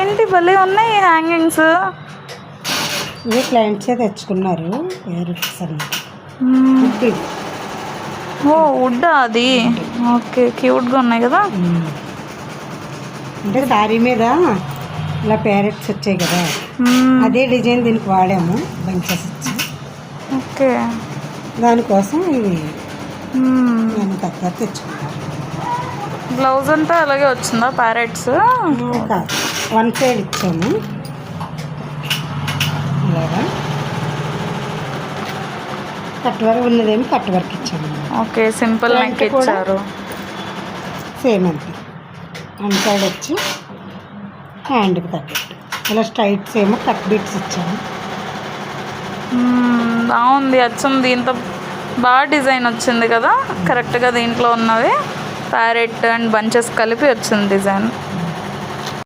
ఏంటి భలే ఉన్నాయి హ్యాంగింగ్స్. ఇవి క్లయింట్సే తెచ్చుకున్నారు ప్యారెట్స్ అన్నమాట. ఓ వుడ్ అది. ఓకే క్యూట్గా ఉన్నాయి కదా. అంటే శారీ మీద ఇలా ప్యారెట్స్ వచ్చాయి కదా, అదే డిజైన్ దీనికి వాడాము, బంచెస్ ఇచ్చి. ఓకే దానికోసం ఇవి నేను తక్కువ తెచ్చుకున్నాను. బ్లౌజ్ అంతా అలాగే వచ్చిందా ప్యారెట్స్? కాదు, వన్ సైడ్ ఇచ్చాము ఇలాగా. కట్ వర్క్ ఉన్నదేమో కట్ వర్క్ ఇచ్చాము. ఓకే సింపుల్ నెక్ ఇచ్చారు. సేమ్ అంతే, వన్ సైడ్ వచ్చి హ్యాండ్కి తగ్గట్టు ఇలా స్ట్రైట్స్ ఏమో కట్ బిట్స్ ఇచ్చాము. బాగుంది, వచ్చింది. దీంతో బాగా డిజైన్ వచ్చింది కదా, కరెక్ట్గా దీంట్లో ఉన్నవి ప్యారెట్ అండ్ బంచెస్ కలిపి వచ్చింది డిజైన్.